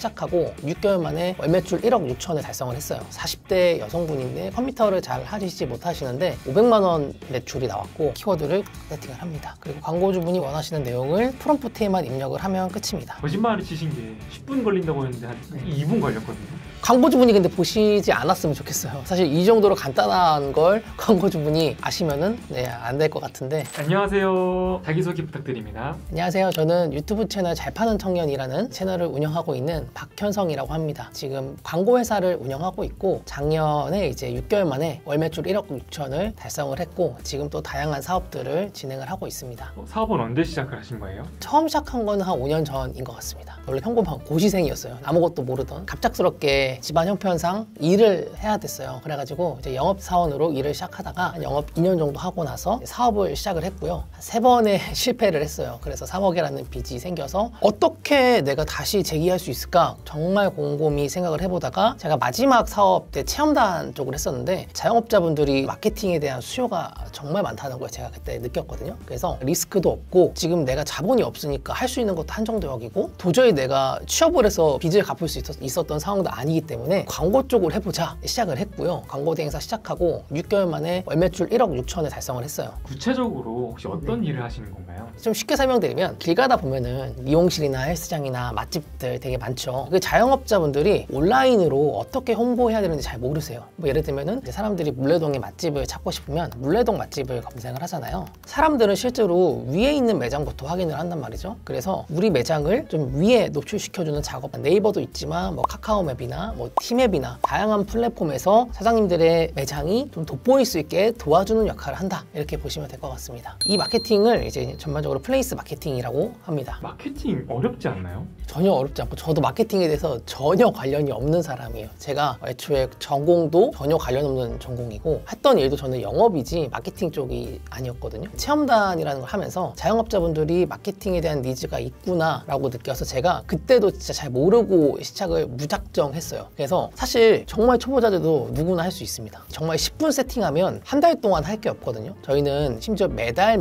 시작하고 6개월 만에 월 매출 1억 6천을 달성을 했어요. 40대 여성분인데 컴퓨터를 잘 하시지 못하시는데 500만 원 매출이 나왔고 키워드를 세팅을 합니다. 그리고 광고주분이 원하시는 내용을 프롬프트에만 입력을 하면 끝입니다. 거짓말을 치신 게 10분 걸린다고 했는데 한 2분 걸렸거든요. 광고주분이 근데 보시지 않았으면 좋겠어요. 사실 이 정도로 간단한 걸 광고주분이 아시면은 안 될 것 같은데. 안녕하세요. 자기소개 부탁드립니다. 안녕하세요. 저는 유튜브 채널 잘 파는 청년이라는 채널을 운영하고 있는 박현성이라고 합니다. 지금 광고회사를 운영하고 있고 작년에 이제 6개월 만에 월 매출 1억 6천을 달성을 했고 지금 또 다양한 사업들을 진행을 하고 있습니다. 사업은 언제 시작을 하신 거예요? 처음 시작한 건 한 5년 전인 것 같습니다. 원래 평범한 고시생이었어요. 아무것도 모르던. 갑작스럽게 집안 형편상 일을 해야 됐어요. 그래가지고 이제 영업사원으로 일을 시작하다가 영업 2년 정도 하고 나서 사업을 시작을 했고요. 3번의 실패를 했어요. 그래서 3억이라는 빚이 생겨서 어떻게 내가 다시 재기할 수 있을까 정말 곰곰이 생각을 해보다가 제가 마지막 사업 때 체험단 쪽을 했었는데 자영업자분들이 마케팅에 대한 수요가 정말 많다는 걸 제가 그때 느꼈거든요. 그래서 리스크도 없고 지금 내가 자본이 없으니까 할 수 있는 것도 한정적이고 도저히 내가 취업을 해서 빚을 갚을 수 있었던 상황도 아니기 때문에 광고 쪽으로 해보자 시작을 했고요. 광고 대행사 시작하고 6개월 만에 월 매출 1억 6천을 달성을 했어요. 구체적으로 혹시 어떤 일을 하시는 건가요? 좀 쉽게 설명드리면 길 가다 보면은 미용실이나 헬스장이나 맛집들 되게 많죠. 그 자영업자분들이 온라인으로 어떻게 홍보해야 되는지 잘 모르세요. 뭐 예를 들면은 이제 사람들이 물레동에 맛집을 찾고 싶으면 물레동 맛집을 검색을 하잖아요. 사람들은 실제로 위에 있는 매장부터 확인을 한단 말이죠. 그래서 우리 매장을 좀 위에 노출시켜주는 작업, 네이버도 있지만 뭐 카카오맵이나 뭐 티맵이나 다양한 플랫폼에서 사장님들의 매장이 좀 돋보일 수 있게 도와주는 역할을 한다. 이렇게 보시면 될 것 같습니다. 이 마케팅을 이제 전반적으로 플레이스 마케팅이라고 합니다. 마케팅 어렵지 않나요? 전혀 어렵지 않고 저도 마케팅에 대해서 전혀 관련이 없는 사람이에요. 제가 애초에 전공도 전혀 관련 없는 전공이고 했던 일도 저는 영업이지 마케팅 쪽이 아니었거든요. 체험단이라는 걸 하면서 자영업자분들이 마케팅에 대한 니즈가 있구나 라고 느껴서 제가 그때도 진짜 잘 모르고 시작을 무작정 했어요. 그래서 사실 정말 초보자들도 누구나 할 수 있습니다. 정말 10분 세팅하면 한 달 동안 할 게 없거든요. 저희는 심지어 매달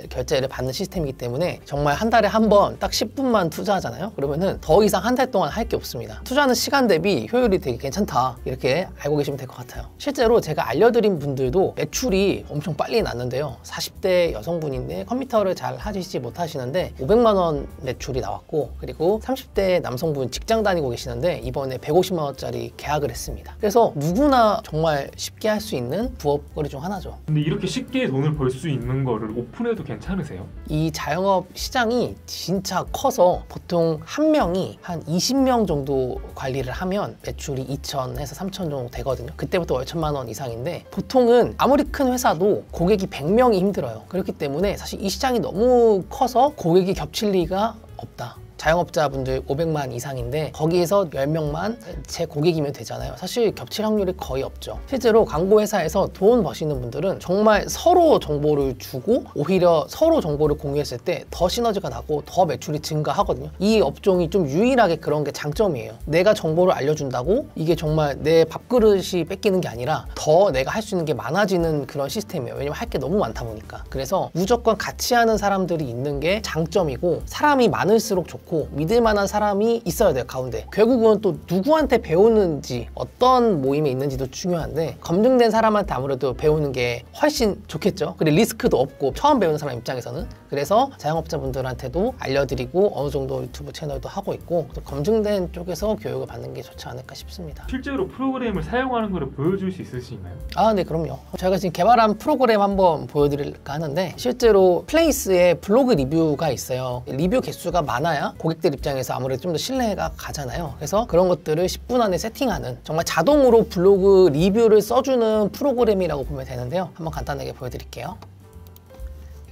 결제를 받는 시스템이기 때문에 정말 한 달에 한 번 딱 10분만 투자하잖아요. 그러면은 더 이상 한 달 동안 할 게 없습니다. 투자하는 시간 대비 효율이 되게 괜찮다. 이렇게 알고 계시면 될 것 같아요. 실제로 제가 알려드린 분들도 매출이 엄청 빨리 났는데요. 40대 여성분인데 컴퓨터를 잘 하시지 못하시는데 500만 원 매출이 나왔고 그리고 30대 남성분 직장 다니고 계시는데 이번에 150만 원짜리 계약을 했습니다. 그래서 누구나 정말 쉽게 할 수 있는 부업거리 중 하나죠. 근데 이렇게 쉽게 돈을 벌 수 있는 거를 오픈해도 괜찮으세요? 이 자영업 시장이 진짜 커서 보통 한 명이 한 20명 정도 관리를 하면 매출이 2천에서 3천 정도 되거든요. 그때부터 월 1천만 원 이상인데 보통은 아무리 큰 회사도 고객이 100명이 힘들어요. 그렇기 때문에 사실 이 시장이 너무 커서 고객이 겹칠 리가 없다. 자영업자분들 500만 이상인데 거기에서 10명만 제 고객이면 되잖아요. 사실 겹칠 확률이 거의 없죠. 실제로 광고회사에서 돈 버시는 분들은 정말 서로 정보를 주고 오히려 서로 정보를 공유했을 때 더 시너지가 나고 더 매출이 증가하거든요. 이 업종이 좀 유일하게 그런 게 장점이에요. 내가 정보를 알려준다고 이게 정말 내 밥그릇이 뺏기는 게 아니라 더 내가 할 수 있는 게 많아지는 그런 시스템이에요. 왜냐면 할 게 너무 많다 보니까. 그래서 무조건 같이 하는 사람들이 있는 게 장점이고 사람이 많을수록 좋고 믿을 만한 사람이 있어야 돼요. 가운데 결국은 또 누구한테 배우는지 어떤 모임에 있는지도 중요한데 검증된 사람한테 아무래도 배우는 게 훨씬 좋겠죠. 그리고 리스크도 없고 처음 배우는 사람 입장에서는. 그래서 자영업자분들한테도 알려드리고 어느 정도 유튜브 채널도 하고 있고 또 검증된 쪽에서 교육을 받는 게 좋지 않을까 싶습니다. 실제로 프로그램을 사용하는 거를 보여줄 수 있으신가요? 아, 네, 그럼요. 저희가 지금 개발한 프로그램 한번 보여드릴까 하는데 실제로 플레이스에 블로그 리뷰가 있어요. 리뷰 개수가 많아야 고객들 입장에서 아무래도 좀 더 신뢰가 가잖아요. 그래서 그런 것들을 10분 안에 세팅하는 정말 자동으로 블로그 리뷰를 써주는 프로그램이라고 보면 되는데요. 한번 간단하게 보여드릴게요.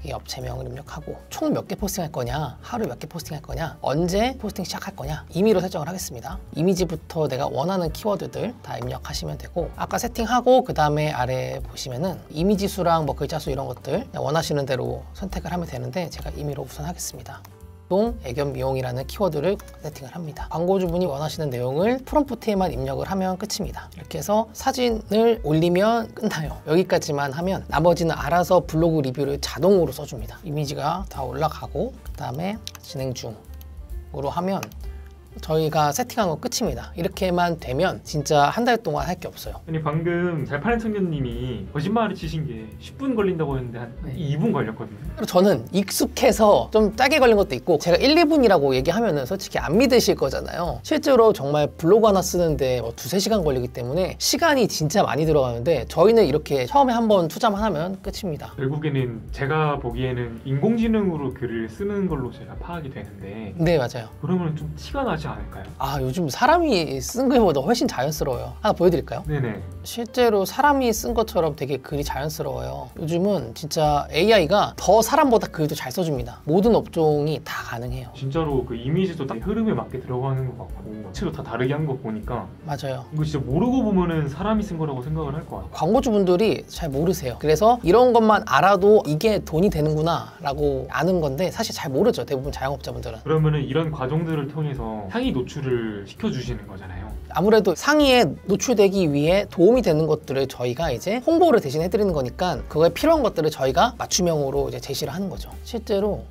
이 업체명을 입력하고 총 몇 개 포스팅할 거냐, 하루 몇 개 포스팅할 거냐, 언제 포스팅 시작할 거냐 임의로 설정을 하겠습니다. 이미지부터 내가 원하는 키워드들 다 입력하시면 되고 아까 세팅하고 그 다음에 아래 보시면은 이미지 수랑 뭐 글자 수 이런 것들 원하시는 대로 선택을 하면 되는데 제가 임의로 우선 하겠습니다. 애견 미용이라는 키워드를 세팅을 합니다. 광고주분이 원하시는 내용을 프롬프트에만 입력을 하면 끝입니다. 이렇게 해서 사진을 올리면 끝나요. 여기까지만 하면 나머지는 알아서 블로그 리뷰를 자동으로 써줍니다. 이미지가 다 올라가고 그 다음에 진행 중으로 하면 저희가 세팅한 건 끝입니다. 이렇게만 되면 진짜 한 달 동안 할 게 없어요. 아니 방금 잘 파는 청년님이 거짓말을 치신 게 10분 걸린다고 했는데 한 2분 걸렸거든요. 그리고 저는 익숙해서 좀 짧게 걸린 것도 있고 제가 1, 2분이라고 얘기하면은 솔직히 안 믿으실 거잖아요. 실제로 정말 블로그 하나 쓰는데 뭐 2, 3시간 걸리기 때문에 시간이 진짜 많이 들어가는데 저희는 이렇게 처음에 한번 투자만 하면 끝입니다. 결국에는 제가 보기에는 인공지능으로 글을 쓰는 걸로 제가 파악이 되는데 네, 맞아요. 그러면 좀 티가 나지 않을까요? 요즘 사람이 쓴 것보다 훨씬 자연스러워요. 하나 보여드릴까요? 네네. 실제로 사람이 쓴 것처럼 되게 글이 자연스러워요. 요즘은 진짜 AI가 더 사람보다 글도 잘 써줍니다. 모든 업종이 다 가능해요. 진짜로 그 이미지도 다 흐름에 맞게 들어가는 것 같고 자체로 다 다르게 한 거 보니까 맞아요. 이거 진짜 모르고 보면은 사람이 쓴 거라고 생각을 할 것 같아요. 광고주분들이 잘 모르세요. 그래서 이런 것만 알아도 이게 돈이 되는구나 라고 아는 건데 사실 잘 모르죠. 대부분 자영업자분들은. 그러면은 이런 과정들을 통해서 상위 노출을 시켜주시는 거잖아요. 아무래도 상위에 노출되기 위해 도움이 되는 것들을 저희가 이제 홍보를 대신 해드리는 거니까 그거에 필요한 것들을 저희가 맞춤형으로 이제 제시를 하는 거죠. 실제로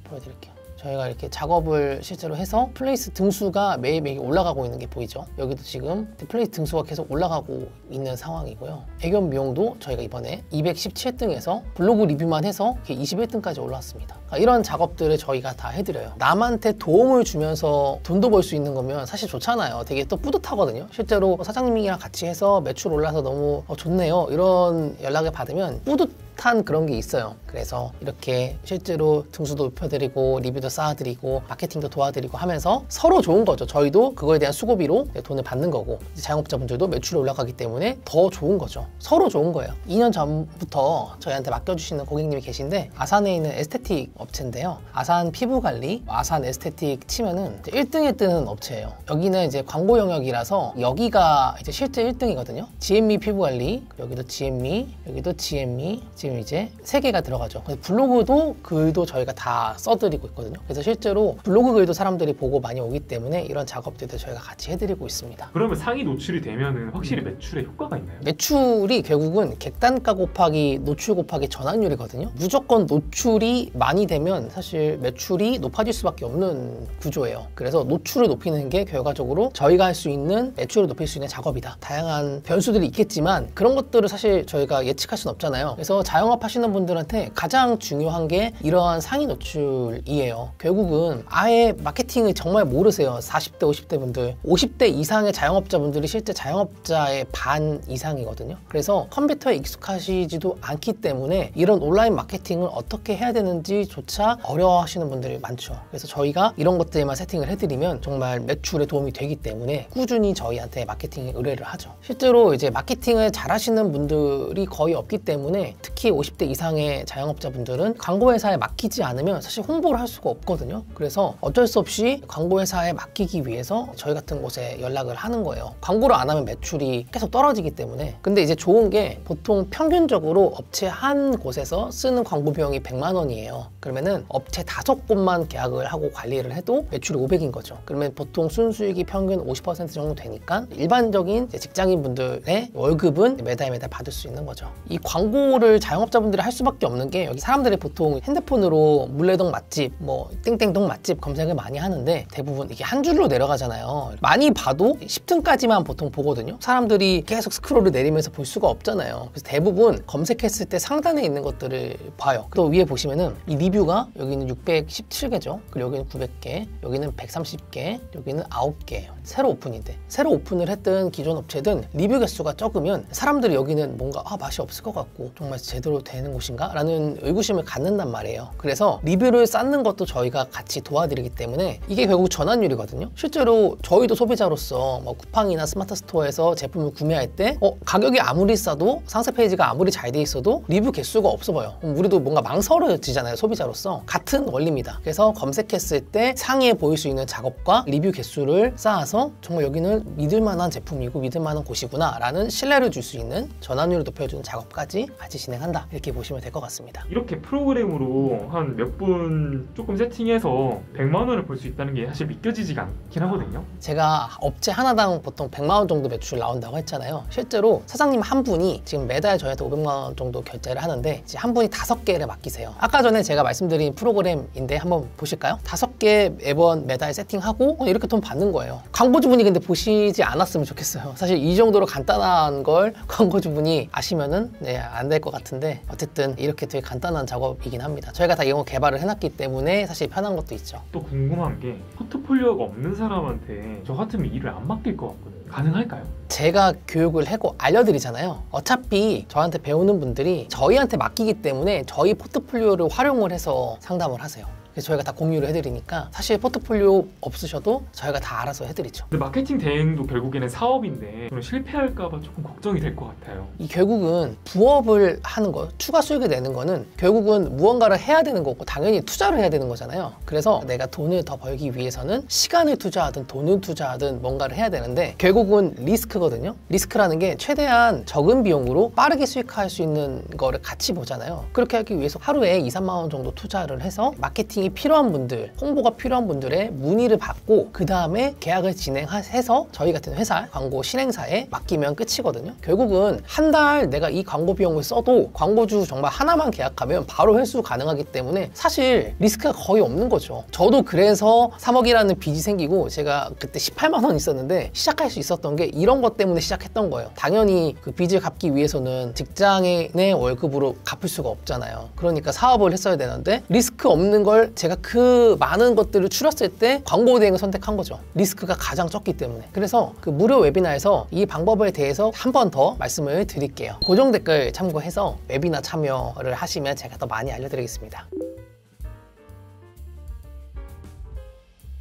보여드릴게요. 저희가 이렇게 작업을 실제로 해서 플레이스 등수가 매일매일 올라가고 있는 게 보이죠. 여기도 지금 플레이스 등수가 계속 올라가고 있는 상황이고요. 애견 미용도 저희가 이번에 217등에서 블로그 리뷰만 해서 21등까지 올라왔습니다. 이런 작업들을 저희가 다 해드려요. 남한테 도움을 주면서 돈도 벌 수 있는 거면 사실 좋잖아요. 되게 또 뿌듯하거든요. 실제로 사장님이랑 같이 해서 매출 올라서 너무 좋네요. 이런 연락을 받으면 뿌듯한 그런 게 있어요. 그래서 이렇게 실제로 등수도 높여드리고 리뷰도 쌓아드리고 마케팅도 도와드리고 하면서 서로 좋은 거죠. 저희도 그거에 대한 수고비로 돈을 받는 거고 자영업자분들도 매출이 올라가기 때문에 더 좋은 거죠. 서로 좋은 거예요. 2년 전부터 저희한테 맡겨주시는 고객님이 계신데 아산에 있는 에스테틱 업체인데요. 아산 피부관리, 아산 에스테틱 치면은 1등에 뜨는 업체예요. 여기는 이제 광고 영역이라서 여기가 이제 실제 1등이거든요. GME 피부관리, 여기도 GME, 여기도 GME, 지금 이제 3개가 들어가죠. 블로그도 글도 저희가 다 써드리고 있거든요. 그래서 실제로 블로그 글도 사람들이 보고 많이 오기 때문에 이런 작업들도 저희가 같이 해드리고 있습니다. 그러면 상위 노출이 되면은 확실히 매출에 효과가 있나요? 매출이 결국은 객단가 곱하기 노출 곱하기 전환율이거든요. 무조건 노출이 많이 되면 사실 매출이 높아질 수밖에 없는 구조예요. 그래서 노출을 높이는 게 결과적으로 저희가 할 수 있는 매출을 높일 수 있는 작업이다. 다양한 변수들이 있겠지만 그런 것들을 사실 저희가 예측할 수는 없잖아요. 그래서 자영업 하시는 분들한테 가장 중요한 게 이러한 상위 노출이에요. 결국은 아예 마케팅을 정말 모르세요. 40대, 50대 분들. 50대 이상의 자영업자분들이 실제 자영업자의 반 이상이거든요. 그래서 컴퓨터에 익숙하시지도 않기 때문에 이런 온라인 마케팅을 어떻게 해야 되는지조차 어려워하시는 분들이 많죠. 그래서 저희가 이런 것들만 세팅을 해드리면 정말 매출에 도움이 되기 때문에 꾸준히 저희한테 마케팅 의뢰를 하죠. 실제로 이제 마케팅을 잘하시는 분들이 거의 없기 때문에 특히 50대 이상의 자영업자분들은 광고회사에 맡기지 않으면 사실 홍보를 할 수가 없거든요. 그래서 어쩔 수 없이 광고회사에 맡기기 위해서 저희 같은 곳에 연락을 하는 거예요. 광고를 안 하면 매출이 계속 떨어지기 때문에. 근데 이제 좋은 게 보통 평균적으로 업체 한 곳에서 쓰는 광고 비용이 100만 원이에요. 그러면은 업체 5곳만 계약을 하고 관리를 해도 매출이 500인 거죠. 그러면 보통 순수익이 평균 50% 정도 되니까 일반적인 직장인분들의 월급은 매달 받을 수 있는 거죠. 이 광고를 자영업자분들이 할 수밖에 없는 게 여기 사람들이 보통 핸드폰으로 물레동 맛집, 뭐 땡땡동 맛집 검색을 많이 하는데 대부분 이게 한 줄로 내려가잖아요. 많이 봐도 10등까지만 보통 보거든요. 사람들이 계속 스크롤을 내리면서 볼 수가 없잖아요. 그래서 대부분 검색했을 때 상단에 있는 것들을 봐요. 또 위에 보시면은 이 리뷰가 여기는 617개죠. 그리고 여기는 900개, 여기는 130개, 여기는 9개예요. 새로 오픈인데 새로 오픈을 했던 기존 업체든 리뷰 개수가 적으면 사람들이 여기는 뭔가 맛이 없을 것 같고 정말 제대로 되는 곳인가? 라는 의구심을 갖는단 말이에요. 그래서 리뷰를 쌓는 것도 저희가 같이 도와드리기 때문에 이게 결국 전환율이거든요. 실제로 저희도 소비자로서 뭐 쿠팡이나 스마트 스토어에서 제품을 구매할 때 가격이 아무리 싸도 상세 페이지가 아무리 잘 돼 있어도 리뷰 개수가 없어 보여. 그럼 우리도 뭔가 망설여지잖아요. 소비자로서. 같은 원리입니다. 그래서 검색했을 때 상위에 보일 수 있는 작업과 리뷰 개수를 쌓아서 정말 여기는 믿을만한 제품이고 믿을만한 곳이구나 라는 신뢰를 줄 수 있는 전환율을 높여주는 작업까지 같이 진행하는 한다, 이렇게 보시면 될 것 같습니다. 이렇게 프로그램으로 한 몇 분 조금 세팅해서 100만 원을 벌 수 있다는 게 사실 믿겨지지가 않긴 하거든요. 제가 업체 하나당 보통 100만 원 정도 매출 나온다고 했잖아요. 실제로 사장님 한 분이 지금 매달 저희한테 500만 원 정도 결제를 하는데 이제 한 분이 5개를 맡기세요. 아까 전에 제가 말씀드린 프로그램인데 한번 보실까요? 5개 매번 매달 세팅하고 이렇게 돈 받는 거예요. 광고주분이 근데 보시지 않았으면 좋겠어요. 사실 이 정도로 간단한 걸 광고주분이 아시면은 안 될 것 같은데, 어쨌든 이렇게 되게 간단한 작업이긴 합니다. 저희가 다 이런 거 개발을 해놨기 때문에 사실 편한 것도 있죠. 또 궁금한 게 포트폴리오가 없는 사람한테 저 같으면 일을 안 맡길 것 같거든요. 가능할까요? 제가 교육을 하고 알려드리잖아요. 어차피 저한테 배우는 분들이 저희한테 맡기기 때문에 저희 포트폴리오를 활용을 해서 상담을 하세요. 그래서 저희가 다 공유를 해드리니까 사실 포트폴리오 없으셔도 저희가 다 알아서 해드리죠. 근데 마케팅 대행도 결국에는 사업인데 저는 실패할까봐 조금 걱정이 될 것 같아요. 이 결국은 부업을 하는 거, 추가 수익을 내는 거는 결국은 무언가를 해야 되는 거고 당연히 투자를 해야 되는 거잖아요. 그래서 내가 돈을 더 벌기 위해서는 시간을 투자하든 돈을 투자하든 뭔가를 해야 되는데 결국은 리스크거든요. 리스크라는 게 최대한 적은 비용으로 빠르게 수익할 수 있는 거를 같이 보잖아요. 그렇게 하기 위해서 하루에 2, 3만 원 정도 투자를 해서 마케팅이 필요한 분들, 홍보가 필요한 분들의 문의를 받고 그 다음에 계약을 진행해서 저희 같은 회사 광고 실행사에 맡기면 끝이거든요. 결국은 한 달 내가 이 광고 비용을 써도 광고주 정말 하나만 계약하면 바로 회수 가능하기 때문에 사실 리스크가 거의 없는 거죠. 저도 그래서 3억이라는 빚이 생기고 제가 그때 18만 원 있었는데 시작할 수 있었던 게 이런 것 때문에 시작했던 거예요. 당연히 그 빚을 갚기 위해서는 직장인의 월급으로 갚을 수가 없잖아요. 그러니까 사업을 했어야 되는데 리스크 없는 걸 제가 그 많은 것들을 추렸을 때 광고 대행을 선택한 거죠. 리스크가 가장 적기 때문에. 그래서 그 무료 웨비나에서 이 방법에 대해서 한 번 더 말씀을 드릴게요. 고정 댓글 참고해서 웨비나 참여를 하시면 제가 더 많이 알려드리겠습니다.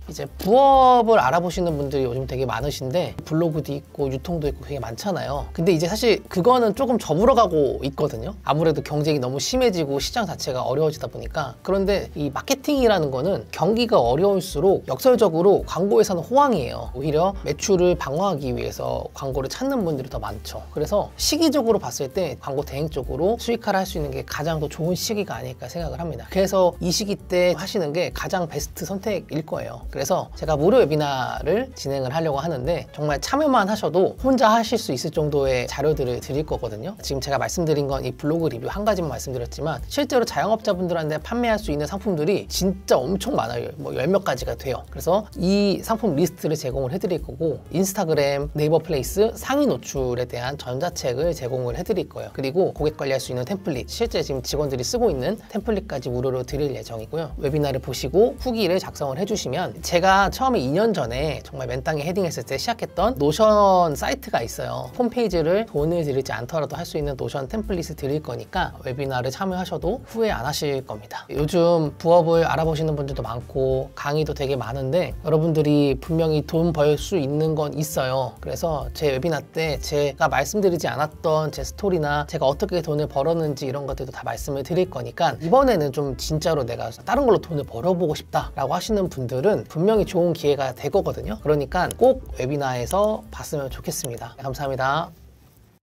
이제 부업을 알아보시는 분들이 요즘 되게 많으신데 블로그도 있고 유통도 있고 되게 많잖아요. 근데 이제 사실 그거는 조금 저물어가고 있거든요. 아무래도 경쟁이 너무 심해지고 시장 자체가 어려워지다 보니까. 그런데 이 마케팅이라는 거는 경기가 어려울수록 역설적으로 광고회사는 호황이에요. 오히려 매출을 방어하기 위해서 광고를 찾는 분들이 더 많죠. 그래서 시기적으로 봤을 때 광고 대행 쪽으로 수익화를 할 수 있는 게 가장 더 좋은 시기가 아닐까 생각을 합니다. 그래서 이 시기 때 하시는 게 가장 베스트 선택일 거예요. 그래서 제가 무료 웨비나를 진행을 하려고 하는데 정말 참여만 하셔도 혼자 하실 수 있을 정도의 자료들을 드릴 거거든요. 지금 제가 말씀드린 건 이 블로그 리뷰 한 가지만 말씀드렸지만 실제로 자영업자분들한테 판매할 수 있는 상품들이 진짜 엄청 많아요. 뭐 10몇 가지가 돼요. 그래서 이 상품 리스트를 제공을 해드릴 거고 인스타그램, 네이버 플레이스 상위 노출에 대한 전자책을 제공을 해드릴 거예요. 그리고 고객 관리할 수 있는 템플릿, 실제 지금 직원들이 쓰고 있는 템플릿까지 무료로 드릴 예정이고요. 웨비나를 보시고 후기를 작성을 해주시면 제가 처음에 2년 전에 정말 맨땅에 헤딩했을 때 시작했던 노션 사이트가 있어요. 홈페이지를 돈을 들이지 않더라도 할 수 있는 노션 템플릿을 드릴 거니까 웨비나를 참여하셔도 후회 안 하실 겁니다. 요즘 부업을 알아보시는 분들도 많고 강의도 되게 많은데 여러분들이 분명히 돈 벌 수 있는 건 있어요. 그래서 제 웨비나 때 제가 말씀드리지 않았던 제 스토리나 제가 어떻게 돈을 벌었는지 이런 것들도 다 말씀을 드릴 거니까 이번에는 좀 진짜로 내가 다른 걸로 돈을 벌어보고 싶다라고 하시는 분들은 분명히 좋은 기회가 될 거거든요. 그러니까 꼭 웨비나에서 봤으면 좋겠습니다. 감사합니다.